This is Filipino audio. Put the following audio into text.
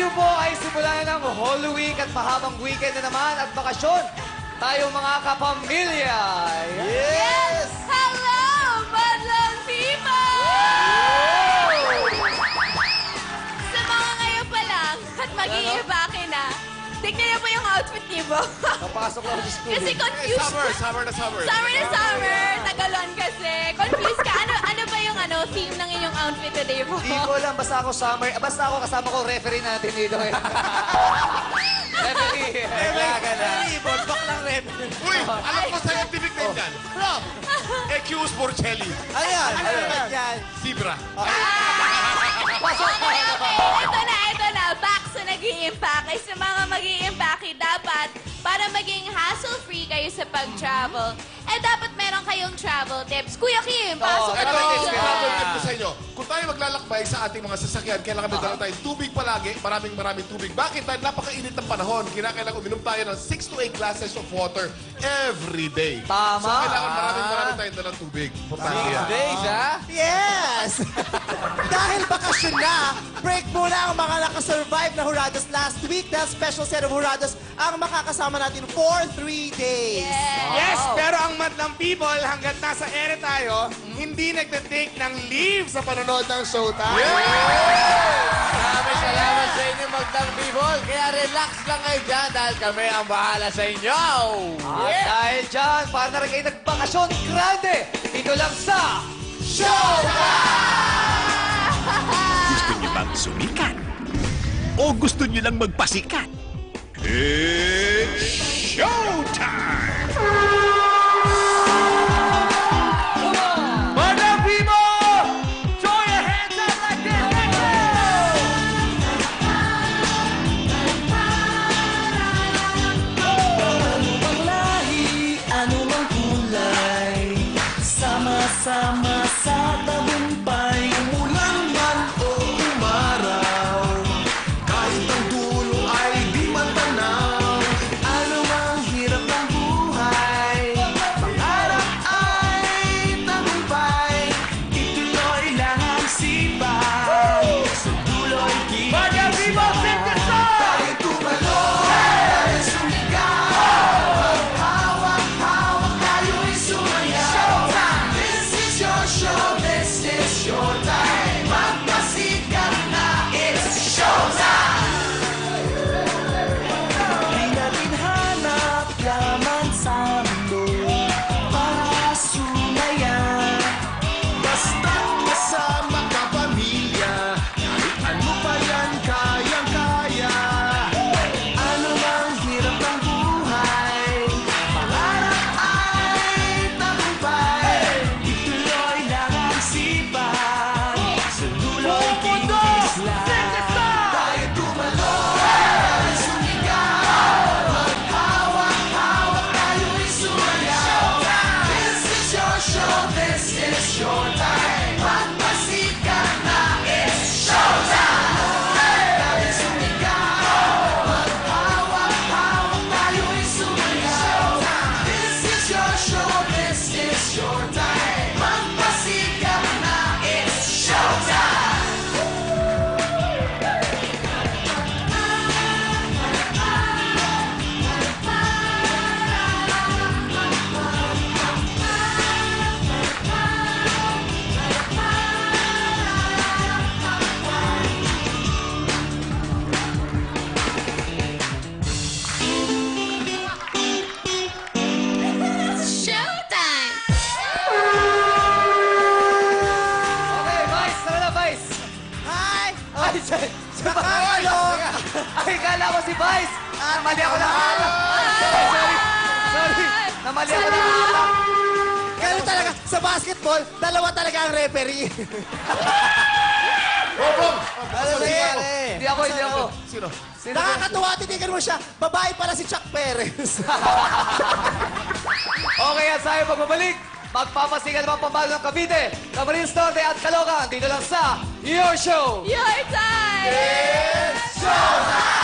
Tayo po ay simula na ng Holy Week at mahabang weekend na naman at bakasyon. Tayo mga kapamilya. Yes! Hello, Madlang people! Sa mga ngayon pa lang at mag-iibake na, tignan niyo po yung outfit niyo po. Napasok lang ako sa school. Kasi confused. Summer na summer. Summer na summer. Tagalon kasi. Confused ka. Ano ba yung theme ng inyong outfit today po? Hindi ko alam, basta ako summer. Basta ako kasama ko referee natin dito. Referee. Bonbak lang rin. Uy, alam ko scientific name yan. Bro, Equus Borcelli. ano yan? Ano yan? Zebra. Okay. Ito na. Back sa nag-i-impact. Ay sa mga mag-i-impact, dapat para maging hassle-free kayo sa pag-travel, dapat meron kayong travel tips. Kuya Kim, pasok Ito, ka na travel dito. tip ko sa inyo. Kung tayo maglalakbay sa ating mga sasakyan, kailangan may dala tayong tubig palagi, maraming tubig. Bakit? Dahil napakainit ng panahon. Kinakailangan uminom tayo ng 6 to 8 glasses of water every day. Tama. So, kailangan maraming tayong dalang tubig. Importante yan. Days, ha? Yes! Dahil bakasyon na, break muna ang mga nakasurvive na Hurados last week. Dahil special set of Hurados ang makakasama natin for 3 days. Yes, pero ang madlang people, hanggat nasa ere tayo, hindi nagtitake ng leave sa panonood ng showtime. Maraming salamat sa inyo, Magdang People. Kaya relax lang kayo dyan dahil kami ang bahala sa inyo. At dahil dyan, para na rin kayo nagbakasyon grande, dito lang sa Gusto niyo bang sumikat? O gusto niyo lang magpasikat? It's showtime! Madlang people! Throw your hands up like this! Let's Anumang lahi, anumang kulay, sama-sama sa tagumpay. Umulan man o umaraw, kahit ang dulo ay di matanaw. Anumang hirap ng buhay, pangarap ay tagumpay. Ituloy lang ang sipag, sa dulo'y kikisla. Tayo tumalon, tayo sumigaw, maghawak-hawak tayo'y sumayaw. This is your show, this is your time. Magpasikat na, it's showtime! Di natin hanap yaman sa mundo para sumaya. Basta't kasama ka pamilya, kahit ano pa yan kayang-kaya. Ano mang hirap ng buhay, pangarap ay tagumpay. Ituloy lang ang sipag, sa dulo'y kikisla. Tayo tumalon, tayo sumigaw, maghawak-hawak tayo'y sumayaw. This is your show, this is your time. Magpasikat na, it's showtime! Tayo sumigaw, maghawak-hawak tayo'y sumayaw. This is your show, this is your time. Magpasikat na, it's showtime! Showtime! Okay, Vice! Tara na, Vice! Hi! Ay, si Nakakalok! Ay, kala ko si Vice! Namali ako ng alak! Sorry! Namali ako ng alak! Ganun talaga, sa basketball, dalawa talaga ang referee. Hindi ako. Sino? Nakakatuwa, titigan mo siya. Babae pala si Chuck Perez. Okay, at sa pagbabalik, magpapasikat naman pambago ng Cavite, Camarines Norte at Caloocan. Dito lang sa Your Show! Your time! Showtime!